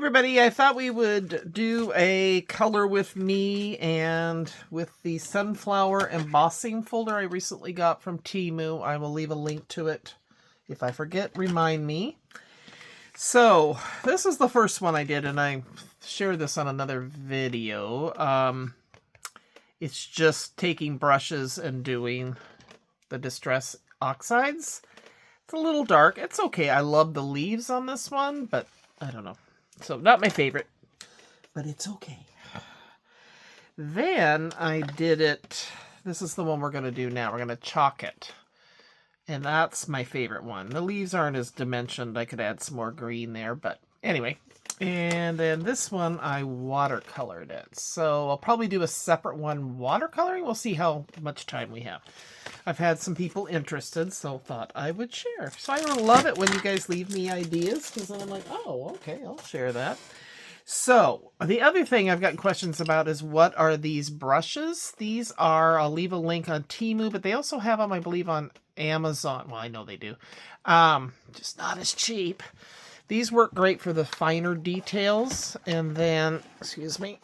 Everybody, I thought we would do a color with me and with the Sunflower Embossing folder I recently got from Temu. I will leave a link to it. If I forget, remind me. So, this is the first one I did, and I shared this on another video. It's just taking brushes and doing the Distress Oxides. It's a little dark. It's okay. I love the leaves on this one, but I don't know. So, not my favorite, but it's okay. Then I did it. This is the one we're going to do now. We're going to chalk it. And that's my favorite one. The leaves aren't as dimensioned. I could add some more green there, but anyway. And then this one, I watercolored it. So I'll probably do a separate one watercoloring. We'll see how much time we have. I've had some people interested, so thought I would share. So I love it when you guys leave me ideas, because then I'm like, oh, okay, I'll share that. So the other thing I've gotten questions about is what are these brushes? These are, I'll leave a link on Temu, but they also have them, I believe, on Amazon. Well, I know they do. Just not as cheap. These work great for the finer details. And then, excuse me,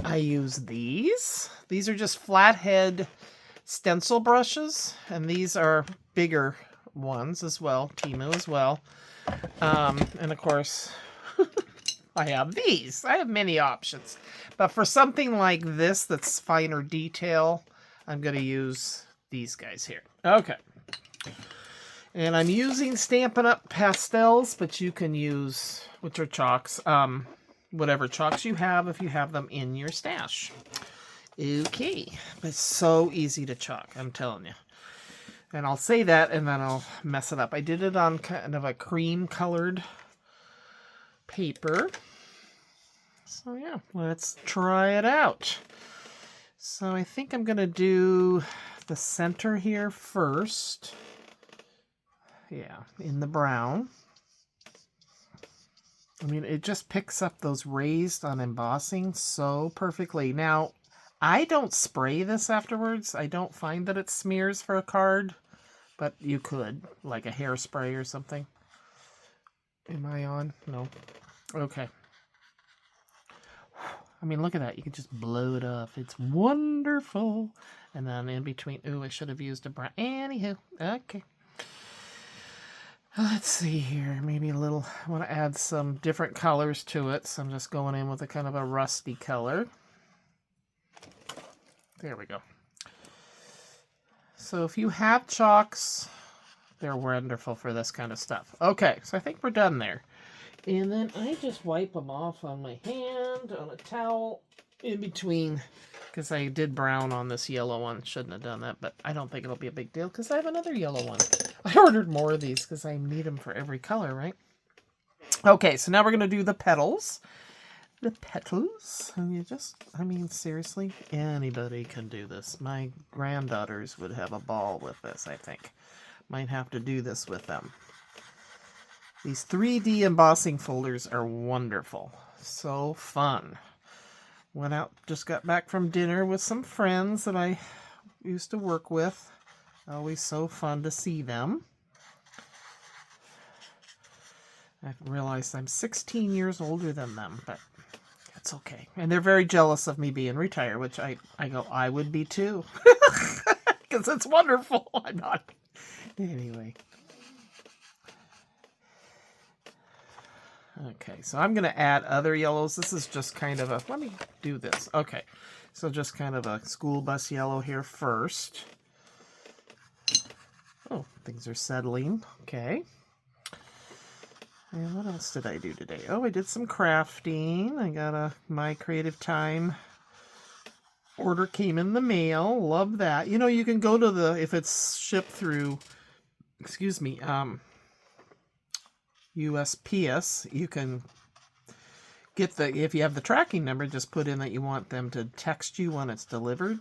I use these. These are just flathead stencil brushes, and these are bigger ones as well, Temu as well. And of course, I have these. I have many options. But for something like this that's finer detail, I'm going to use these guys here. Okay. And I'm using Stampin' Up! Pastels, but you can use, which are chalks, whatever chalks you have if you have them in your stash. Okay. It's so easy to chalk, I'm telling you. And I'll say that and then I'll mess it up. I did it on kind of a cream colored paper. So yeah, let's try it out. So I think I'm going to do the center here first. Yeah, in the brown. I mean, it just picks up those raised on embossing so perfectly. Now, I don't spray this afterwards. I don't find that it smears for a card, but you could, like a hairspray or something. Am I on? No. Okay. I mean, look at that. You can just blow it off. It's wonderful. And then in between, ooh, I should have used a brown. Anywho, okay. Let's see here. Maybe a little, I want to add some different colors to it. So I'm just going in with a kind of a rusty color. There we go. So if you have chalks, they're wonderful for this kind of stuff. Okay, so I think we're done there. And then I just wipe them off on my hand, on a towel, in between, because I did brown on this yellow one. Shouldn't have done that, but I don't think it'll be a big deal, because I have another yellow one. I ordered more of these, because I need them for every color, right? Okay, so now we're going to do the petals. The petals, and you just, I mean, seriously, anybody can do this. My granddaughters would have a ball with this, I think. Might have to do this with them. These 3D embossing folders are wonderful. So fun. Went out, just got back from dinner with some friends that I used to work with. Always so fun to see them. I realized I'm 16 years older than them, but it's okay. And they're very jealous of me being retired, which I go, I would be too. Because it's wonderful. I'm not. Anyway. Okay, so I'm going to add other yellows. This is just kind of a, let me do this. Okay, so just kind of a school bus yellow here first. Oh, things are settling. Okay. And what else did I do today? Oh, I did some crafting. I got a My Creative Time order came in the mail. Love that. You know, you can go to the, if it's shipped through, excuse me, USPS, you can get the, if you have the tracking number, just put in that you want them to text you when it's delivered.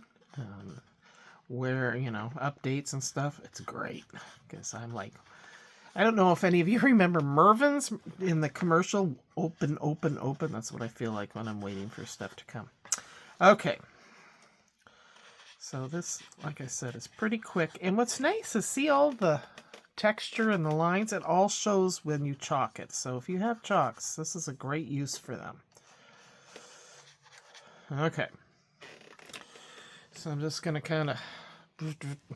Where, you know, updates and stuff. It's great. Because I'm like, I don't know if any of you remember Mervyn's in the commercial, open, open, open. That's what I feel like when I'm waiting for stuff to come. Okay. So this, like I said, is pretty quick. And what's nice is see all the texture and the lines, it all shows when you chalk it. So if you have chalks, this is a great use for them. Okay. So I'm just going to kind of,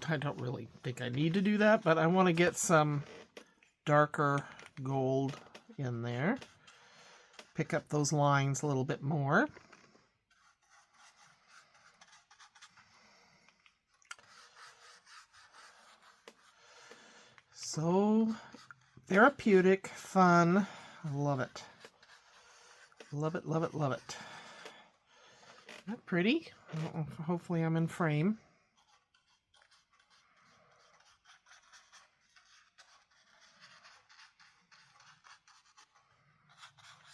I don't really think I need to do that, but I want to get some darker gold in there. Pick up those lines a little bit more. So therapeutic, fun. I love it. Love it, love it, love it. Isn't that pretty? Hopefully I'm in frame.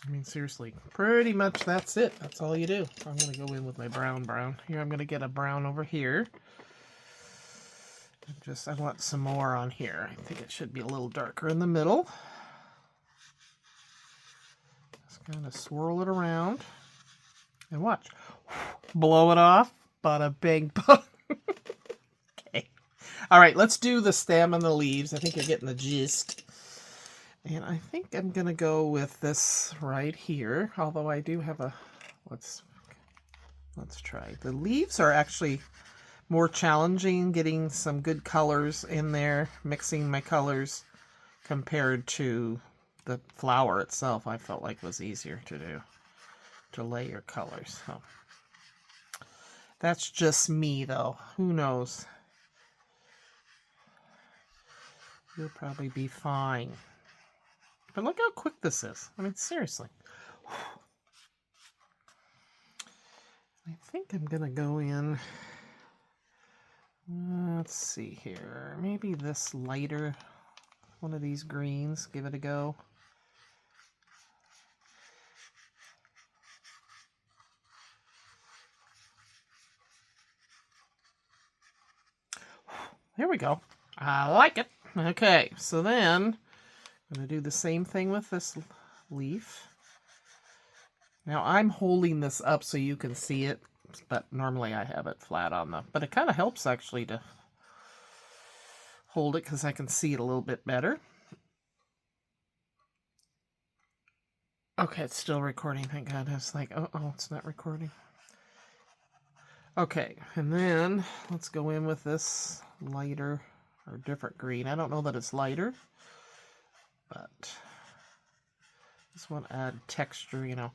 I mean, seriously, pretty much that's it. That's all you do. I'm going to go in with my brown. Here, I'm going to get a brown over here. I want some more on here. I think it should be a little darker in the middle. Just kind of swirl it around. And watch. Blow it off. Bada bing. Okay. All right, let's do the stem and the leaves. I think you're getting the gist. And I think I'm going to go with this right here. Although I do have a... Let's try. The leaves are actually more challenging, getting some good colors in there, mixing my colors compared to the flower itself. I felt like was easier to do, to layer colors. So that's just me, though. Who knows? You'll probably be fine. But look how quick this is. I mean, seriously. I think I'm going to go in... Let's see here. Maybe this lighter, one of these greens. Give it a go. There we go. I like it. Okay, so then I'm going to do the same thing with this leaf. Now I'm holding this up so you can see it, but normally I have it flat on the... But it kind of helps actually to hold it because I can see it a little bit better. Okay, it's still recording, thank God. I was like, oh, it's not recording. Okay, and then let's go in with this lighter or different green. I don't know that it's lighter, but just want to add texture, you know.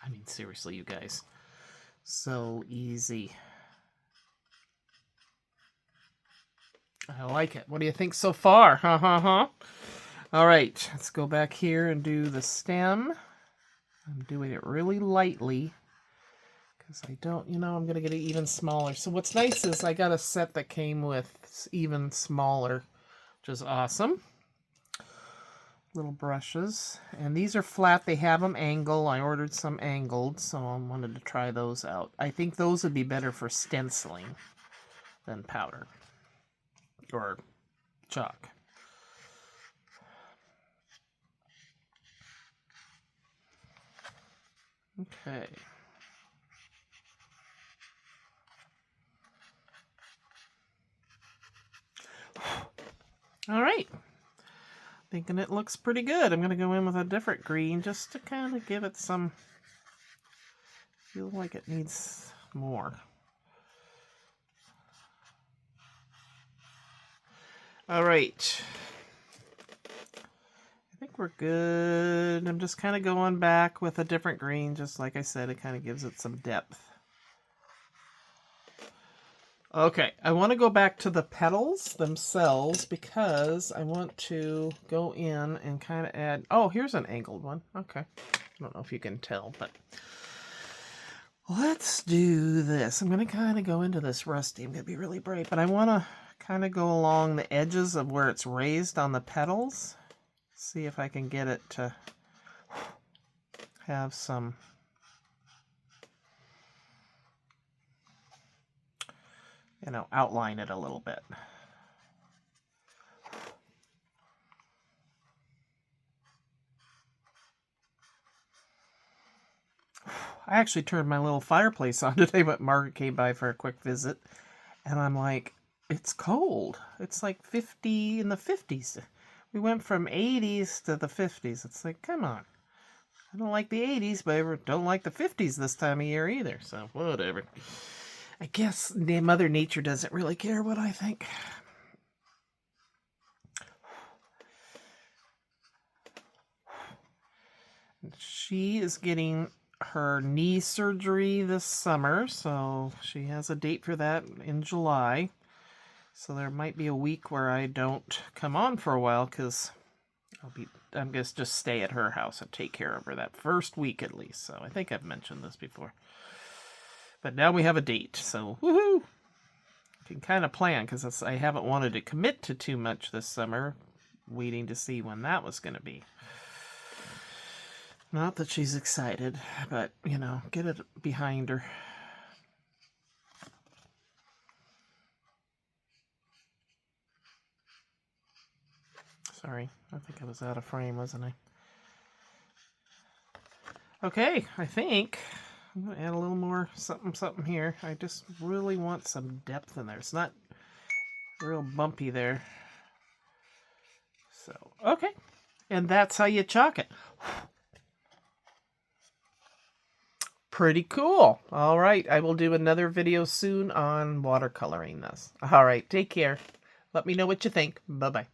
I mean, seriously, you guys. So easy. I like it. What do you think so far? All right, let's go back here and do the stem. I'm doing it really lightly because I don't, you know, I'm going to get it even smaller. So what's nice is I got a set that came with even smaller, which is awesome. Little brushes, and these are flat. They have them angled. I ordered some angled, so I wanted to try those out. I think those would be better for stenciling than powder or chalk. Okay. All right. Thinking it looks pretty good. I'm going to go in with a different green just to kind of give it some... feel like it needs more. All right. I think we're good. I'm just kind of going back with a different green. Just like I said, it kind of gives it some depth. Okay, I want to go back to the petals themselves because I want to go in and kind of add... Oh, here's an angled one. Okay. I don't know if you can tell, but... Let's do this. I'm going to kind of go into this rusty. I'm going to be really bright, but I want to kind of go along the edges of where it's raised on the petals. See if I can get it to have some... you know, outline it a little bit. I actually turned my little fireplace on today, but Margaret came by for a quick visit, and I'm like, it's cold. It's like 50 in the 50s. We went from 80s to the 50s. It's like, come on. I don't like the 80s, but I don't like the 50s this time of year either. So, whatever. I guess Mother Nature doesn't really care what I think. She is getting her knee surgery this summer, so she has a date for that in July. So there might be a week where I don't come on for a while because I'm going to just stay at her house and take care of her that first week at least. So I think I've mentioned this before. But now we have a date, so woohoo! Can kind of plan because I haven't wanted to commit to too much this summer, waiting to see when that was going to be. Not that she's excited, but, you know, get it behind her. Sorry, I think I was out of frame, wasn't I? Okay, I think I'm going to add a little more something here. I just really want some depth in there. It's not real bumpy there. So, okay. And that's how you chalk it. Pretty cool. All right, I will do another video soon on watercoloring this. All right, take care. Let me know what you think. Bye-bye.